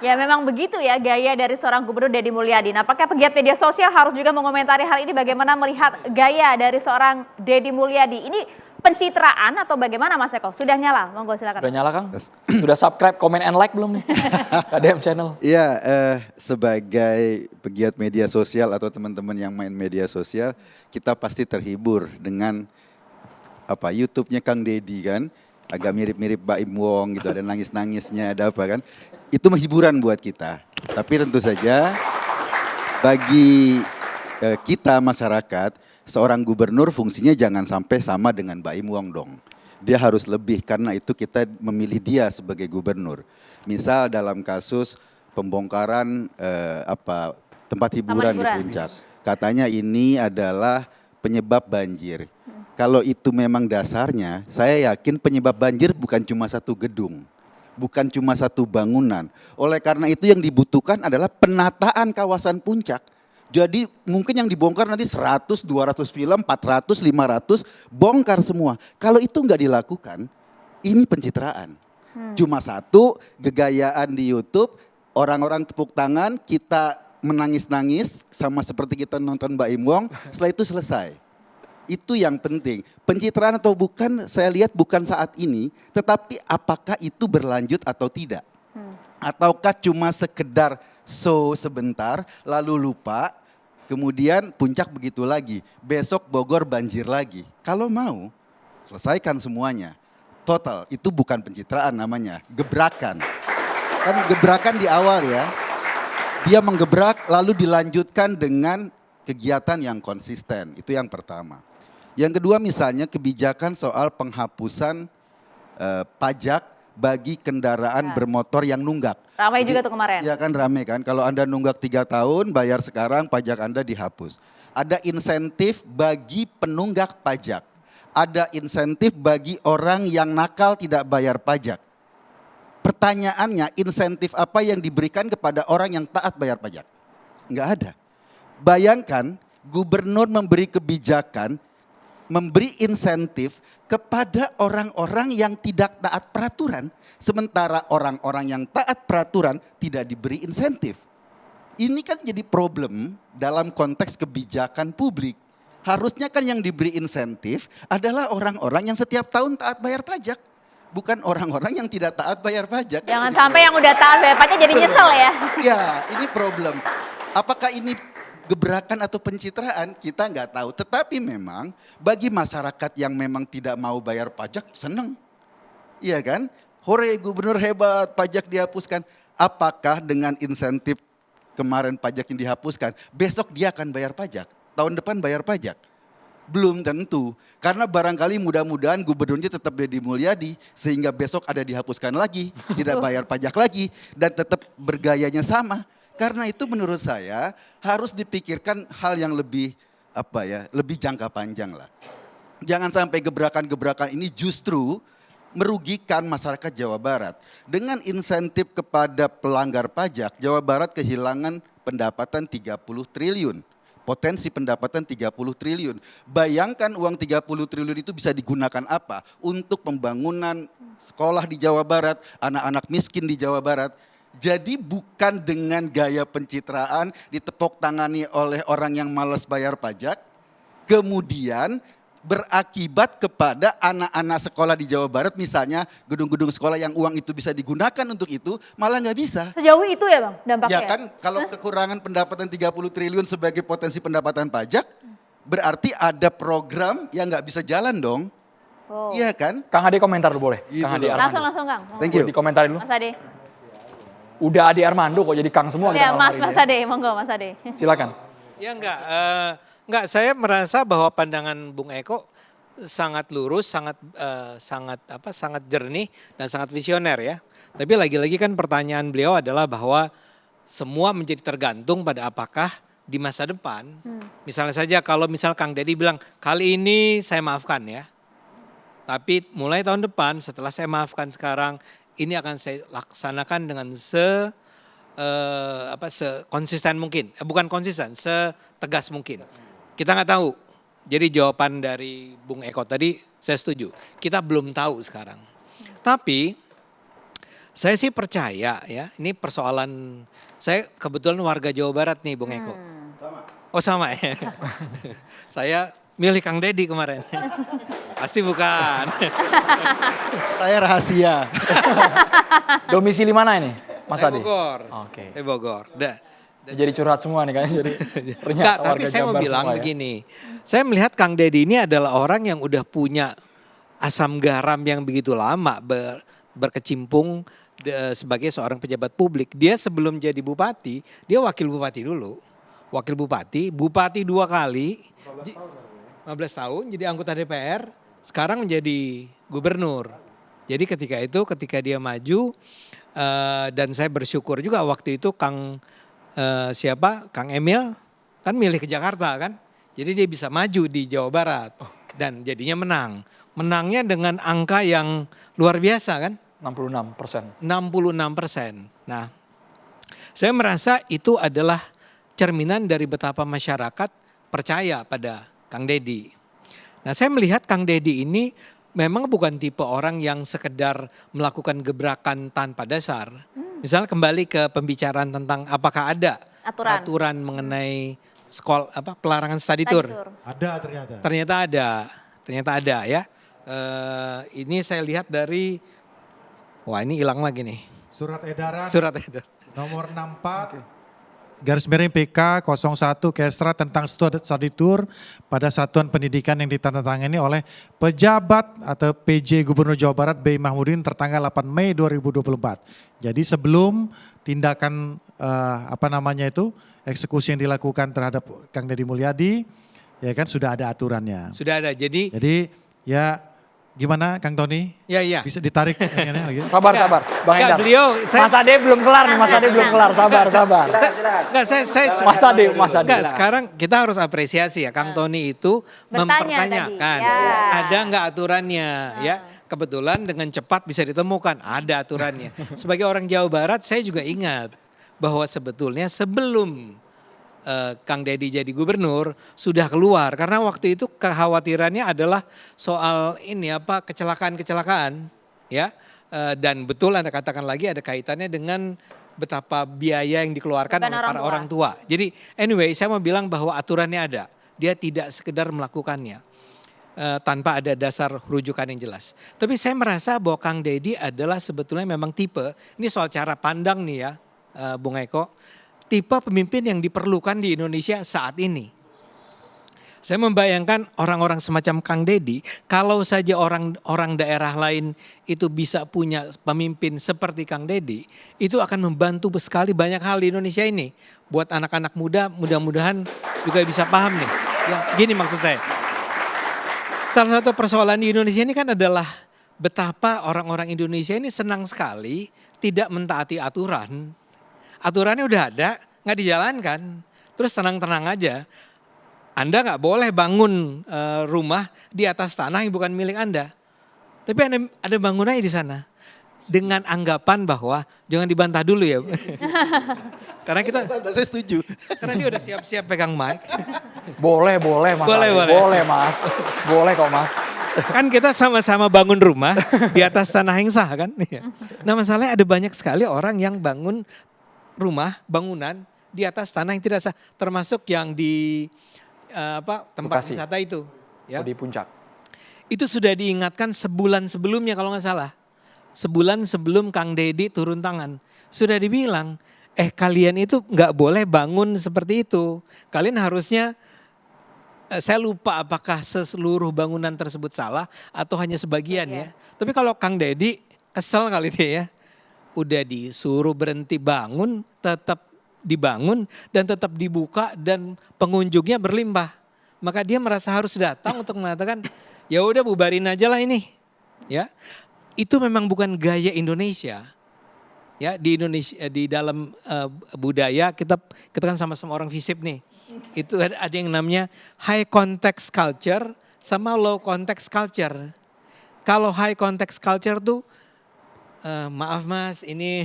Ya memang begitu ya gaya dari seorang Gubernur Deddy Mulyadi. Nah, apakah pegiat media sosial harus juga mengomentari hal ini, bagaimana melihat gaya dari seorang Deddy Mulyadi? Ini pencitraan atau bagaimana Mas Eko? Sudah nyala? Monggo silakan. Udah nyala Kang? Sudah subscribe, comment and like belum nih? KDM channel. Iya, sebagai pegiat media sosial atau teman-teman yang main media sosial, kita pasti terhibur dengan YouTube-nya Kang Deddy kan. Agak mirip-mirip Baim Wong gitu, ada nangis-nangisnya, ada apa kan. Itu hiburan buat kita. Tapi tentu saja bagi kita masyarakat, seorang gubernur fungsinya jangan sampai sama dengan Baim Wong dong. Dia harus lebih, karena itu kita memilih dia sebagai gubernur. Misal dalam kasus pembongkaran tempat hiburan di Puncak. Katanya ini adalah penyebab banjir. Kalau itu memang dasarnya, saya yakin penyebab banjir bukan cuma satu gedung, bukan cuma satu bangunan. Oleh karena itu yang dibutuhkan adalah penataan kawasan Puncak. Jadi mungkin yang dibongkar nanti 100, 200 film, 400, 500, bongkar semua. Kalau itu nggak dilakukan, ini pencitraan. Cuma satu, gegayaan di YouTube, orang-orang tepuk tangan, kita menangis-nangis sama seperti kita nonton Mbak Im Wong, setelah itu selesai. Itu yang penting. Pencitraan atau bukan, saya lihat bukan saat ini, tetapi apakah itu berlanjut atau tidak. Ataukah cuma sekedar show sebentar, lalu lupa, kemudian Puncak begitu lagi, besok Bogor banjir lagi. Kalau mau, selesaikan semuanya. Total, itu bukan pencitraan namanya, gebrakan. Kan gebrakan di awal ya, dia menggebrak lalu dilanjutkan dengan kegiatan yang konsisten, itu yang pertama. Yang kedua misalnya kebijakan soal penghapusan pajak bagi kendaraan bermotor yang nunggak. Ramai juga tuh kemarin. Iya kan ramai kan, kalau Anda nunggak 3 tahun bayar sekarang, pajak Anda dihapus. Ada insentif bagi penunggak pajak. Ada insentif bagi orang yang nakal tidak bayar pajak. Pertanyaannya, insentif apa yang diberikan kepada orang yang taat bayar pajak? Enggak ada. Bayangkan gubernur memberi kebijakan, memberi insentif kepada orang-orang yang tidak taat peraturan, sementara orang-orang yang taat peraturan tidak diberi insentif. Ini kan jadi problem dalam konteks kebijakan publik. Harusnya kan yang diberi insentif adalah orang-orang yang setiap tahun taat bayar pajak, bukan orang-orang yang tidak taat bayar pajak. Jangan sampai yang udah taat bayar pajak jadi nyesel ya. Ya, ini problem. Apakah ini gebrakan atau pencitraan, kita nggak tahu. Tetapi memang bagi masyarakat yang memang tidak mau bayar pajak, senang. Iya kan? Hore, gubernur hebat, pajak dihapuskan. Apakah dengan insentif kemarin pajak yang dihapuskan, besok dia akan bayar pajak? Tahun depan bayar pajak? Belum tentu. Karena barangkali mudah-mudahan gubernurnya tetap Deddy Mulyadi, sehingga besok ada dihapuskan lagi, tidak bayar pajak lagi, dan tetap bergayanya sama. Karena itu menurut saya harus dipikirkan hal yang lebih lebih jangka panjang lah. Jangan sampai gebrakan-gebrakan ini justru merugikan masyarakat Jawa Barat. Dengan insentif kepada pelanggar pajak, Jawa Barat kehilangan pendapatan 30 triliun. Potensi pendapatan 30 triliun. Bayangkan uang 30 triliun itu bisa digunakan apa? Untuk pembangunan sekolah di Jawa Barat, anak-anak miskin di Jawa Barat. Jadi bukan dengan gaya pencitraan ditepuk tangani oleh orang yang malas bayar pajak, kemudian berakibat kepada anak-anak sekolah di Jawa Barat, misalnya gedung-gedung sekolah yang uang itu bisa digunakan untuk itu, malah nggak bisa. Sejauh itu ya Bang dampaknya? Ya kan, kalau kekurangan pendapatan 30 triliun sebagai potensi pendapatan pajak, berarti ada program yang nggak bisa jalan dong. Oh. Iya kan? Kang Ade komentar dulu boleh? Gitu Kang Ade loh. Armando. Langsung Kang. Thank you. Boleh dikomentarin dulu. Mas Ade. Udah Ade Armando kok jadi Kang semua. Ya kita Mas malam hari ini. Ade, monggo Mas Ade. Silakan. Ya enggak, saya merasa bahwa pandangan Bung Eko sangat lurus, sangat jernih dan sangat visioner ya. Tapi lagi-lagi kan pertanyaan beliau adalah bahwa semua menjadi tergantung pada apakah di masa depan. Misalnya saja kalau misal Kang Deddy bilang kali ini saya maafkan ya. Tapi mulai tahun depan setelah saya maafkan sekarang, ini akan saya laksanakan dengan sekonsisten mungkin. Bukan konsisten, setegas mungkin. Kita nggak tahu. Jadi jawaban dari Bung Eko tadi saya setuju. Kita belum tahu sekarang. Tapi Saya sih percaya ya, ini persoalan, saya kebetulan warga Jawa Barat nih Bung Eko. Oh sama ya. Saya milih Kang Deddy kemarin. Pasti bukan. Saya rahasia. Domisili mana ini, Mas Saya Ade? Bogor. Oke. Saya Bogor. Jadi curhat semua nih kan. Jadi ternyata Enggak, tapi warga saya mau Jabar bilang semua ya. begini. Saya melihat Kang Deddy ini adalah orang yang udah punya asam garam yang begitu lama berkecimpung sebagai seorang pejabat publik. Dia sebelum jadi bupati, dia wakil bupati dulu. Wakil bupati, bupati 2 kali. 15 tahun jadi anggota DPR, sekarang menjadi gubernur. Jadi ketika dia maju, dan saya bersyukur juga waktu itu Kang Emil kan milih ke Jakarta kan. Jadi dia bisa maju di Jawa Barat dan jadinya menang. Menangnya dengan angka yang luar biasa kan. 66%. 66%. Nah, saya merasa itu adalah cerminan dari betapa masyarakat percaya pada Kang Deddy. Nah, saya melihat Kang Deddy ini memang bukan tipe orang yang sekedar melakukan gebrakan tanpa dasar. Misalnya kembali ke pembicaraan tentang apakah ada aturan mengenai pelarangan study tour. Ada ternyata. Ternyata ada ya. Ini saya lihat dari, wah ini hilang lagi nih. Surat edaran Surat edaran. nomor 64 garis miring PK 01 Kesra tentang study tour pada satuan pendidikan yang ditandatangani oleh pejabat atau PJ Gubernur Jawa Barat B. Mahmudin tertanggal 8 Mei 2024. Jadi sebelum tindakan eksekusi yang dilakukan terhadap Kang Deddy Mulyadi, ya kan sudah ada aturannya. Sudah ada. Jadi ya gimana Kang Tony? ya. Bisa ditarik ini lagi? Sabar. Bang Enggak, Endar. beliau, Mas Ade belum kelar nih, Mas Ade belum kelar. Sabar. Enggak, saya Mas Ade. enggak, sekarang kita harus apresiasi ya, Kang Tony itu Bertanya mempertanyakan tadi, ya. ada enggak aturannya ya. Kebetulan dengan cepat bisa ditemukan ada aturannya. Sebagai orang Jawa Barat saya juga ingat bahwa sebetulnya sebelum Kang Deddy jadi gubernur sudah keluar karena waktu itu kekhawatirannya adalah soal kecelakaan ya. Dan betul Anda katakan lagi ada kaitannya dengan betapa biaya yang dikeluarkan oleh para orang tua. Jadi anyway saya mau bilang bahwa aturannya ada. Dia tidak sekedar melakukannya tanpa ada dasar rujukan yang jelas. Tapi saya merasa bahwa Kang Deddy adalah sebetulnya memang tipe, ini soal cara pandang nih ya Bung Eko, tipe pemimpin yang diperlukan di Indonesia saat ini. Saya membayangkan orang-orang semacam Kang Deddy, kalau saja orang daerah lain itu bisa punya pemimpin seperti Kang Deddy, itu akan membantu sekali banyak hal di Indonesia ini. Buat anak-anak muda, mudah-mudahan juga bisa paham nih. Ya, gini maksud saya. Salah satu persoalan di Indonesia ini kan adalah betapa orang-orang Indonesia ini senang sekali tidak mentaati aturan. Aturannya udah ada, nggak dijalankan. Terus tenang-tenang aja. Anda nggak boleh bangun rumah di atas tanah yang bukan milik Anda. Tapi ada bangunannya di sana. Dengan anggapan bahwa jangan dibantah dulu ya. Karena Saya setuju. karena dia udah siap-siap pegang mic. Boleh Mas Boleh, Ade. boleh. Boleh Mas. Boleh kok Mas. Kan kita sama-sama bangun rumah di atas tanah yang sah kan. Nah masalahnya ada banyak sekali orang yang bangun bangunan di atas tanah yang tidak sah. Termasuk yang di tempat Bekasi. wisata itu. Ya. Di puncak. Itu sudah diingatkan sebulan sebelumnya kalau nggak salah. Sebulan sebelum Kang Deddy turun tangan. Sudah dibilang, kalian itu nggak boleh bangun seperti itu. Kalian harusnya, saya lupa apakah seluruh bangunan tersebut salah atau hanya sebagian ya. Tapi kalau Kang Deddy kesel kali dia ya. Udah disuruh berhenti bangun, tetap dibangun dan tetap dibuka dan pengunjungnya berlimpah. Maka dia merasa harus datang untuk mengatakan, ya udah bubarin aja lah ini. Ya. Itu memang bukan gaya Indonesia. Ya, di Indonesia di dalam budaya kita kan sama-sama orang FISIP nih. Itu ada yang namanya high context culture sama low context culture. Kalau high context culture tuh maaf Mas, ini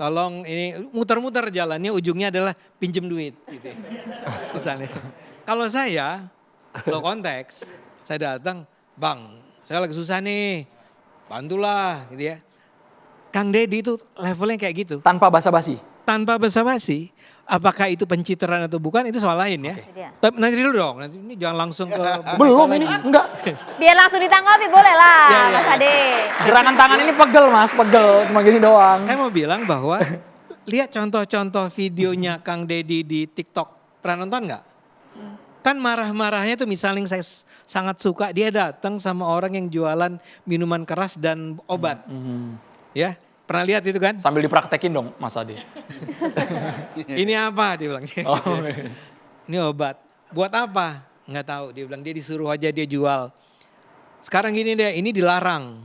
tolong ini muter-muter jalannya ujungnya adalah pinjem duit gitu. Misalnya. Kalau saya low context, saya datang, "Bang, saya lagi susah nih. Bantulah," gitu ya. Kang Deddy itu levelnya kayak gitu. Tanpa basa-basi. Tanpa basa-basi, apakah itu pencitraan atau bukan itu soal lain ya. Itu dia. Tapi nanti dulu dong, nanti ini jangan langsung ke Belum ini, enggak. Biar langsung ditanggapi boleh lah Ya, ya, Mas ya. Ade. Gerakan tangan ini pegel Mas, pegel. Cuma gini doang. Saya mau bilang bahwa lihat contoh-contoh videonya Kang Deddy di TikTok. Pernah nonton nggak? Kan marah-marahnya tuh misalnya yang saya sangat suka dia datang sama orang yang jualan minuman keras dan obat. Ya, pernah lihat itu kan? Sambil dipraktekin dong Mas Ade. Ini apa dia bilang. Oh, Ini obat. Buat apa? Nggak tahu. Dia bilang dia disuruh aja dia jual. Sekarang gini deh, ini dilarang.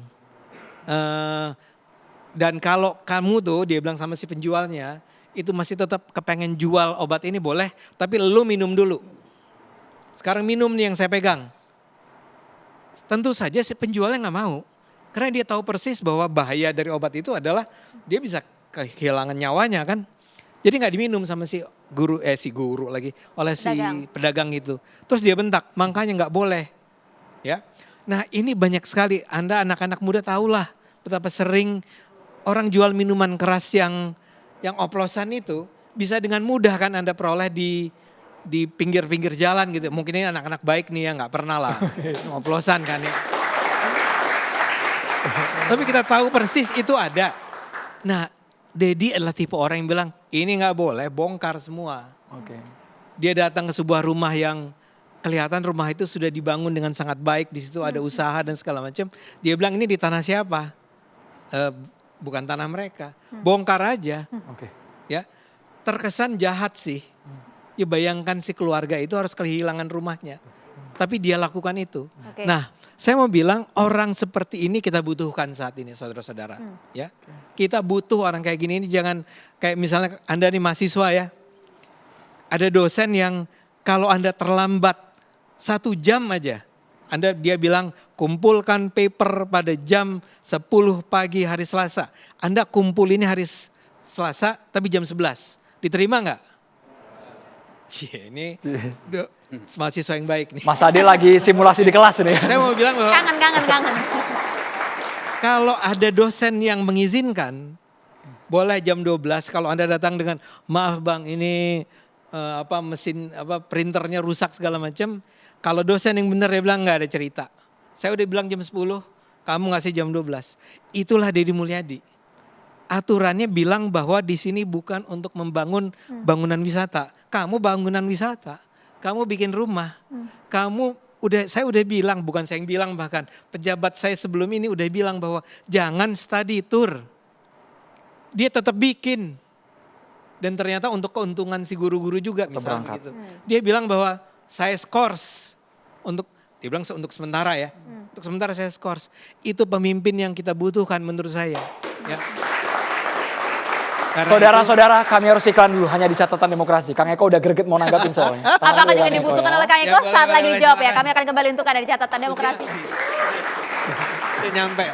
Dan kalau kamu tuh, dia bilang sama si penjualnya, itu masih tetap kepengen jual obat ini boleh, tapi lu minum dulu. Sekarang minum nih yang saya pegang. Tentu saja si penjualnya nggak mau. Karena dia tahu persis bahwa bahaya dari obat itu adalah dia bisa kehilangan nyawanya kan. Jadi nggak diminum sama si guru lagi, oleh si pedagang itu. Terus dia bentak, makanya nggak boleh. Ya. Nah ini banyak sekali, Anda anak-anak muda tahulah betapa sering orang jual minuman keras yang oplosan itu bisa dengan mudah kan Anda peroleh di pinggir-pinggir jalan gitu. Mungkin ini anak-anak baik nih ya, nggak pernah lah oplosan kan ya. Tapi kita tahu persis itu ada. Nah Deddy adalah tipe orang yang bilang ini nggak boleh, bongkar semua. Oke. Dia datang ke sebuah rumah yang kelihatan rumah itu sudah dibangun dengan sangat baik. Di situ ada usaha dan segala macam. Dia bilang ini di tanah siapa? Bukan tanah mereka. Bongkar aja. Oke. Ya, terkesan jahat sih. Ya bayangkan si keluarga itu harus kehilangan rumahnya. Tapi dia lakukan itu. Oke. Nah, saya mau bilang orang seperti ini kita butuhkan saat ini saudara-saudara. Ya, kita butuh orang kayak gini. Ini jangan kayak misalnya Anda nih mahasiswa ya. Ada dosen yang kalau Anda terlambat 1 jam aja. Dia bilang kumpulkan paper pada jam 10 pagi hari Selasa. Anda kumpul ini hari Selasa tapi jam 11. Diterima nggak? Ini mahasiswa yang baik nih. Mas Ade lagi simulasi di kelas ini. Saya mau bilang bahwa Kangen. kalau ada dosen yang mengizinkan, boleh jam 12 kalau Anda datang dengan maaf Bang ini mesin printernya rusak segala macam. Kalau dosen yang benar dia bilang nggak ada cerita. Saya udah bilang jam 10, kamu ngasih jam 12. Itulah Deddy Mulyadi. Aturannya bilang bahwa di sini bukan untuk membangun bangunan wisata. Kamu bangunan wisata, kamu bikin rumah. Saya udah bilang, bukan saya yang bilang bahkan pejabat saya sebelum ini udah bilang bahwa jangan study tour. Dia tetap bikin. Dan ternyata untuk keuntungan si guru-guru juga misalnya gitu. Dia bilang bahwa saya skors dia bilang untuk sementara ya. Untuk sementara saya skors. Itu pemimpin yang kita butuhkan menurut saya. Ya. Saudara-saudara, kami harus iklan dulu hanya di catatan demokrasi. Kang Eko udah greget mau nanggapin soalnya. Apakah juga dibutuhkan oleh Kang Eko? Ya, Saat boleh, lagi dijawab ya. silakan. Kami akan kembali untuk ada di catatan demokrasi. Udah nyampe.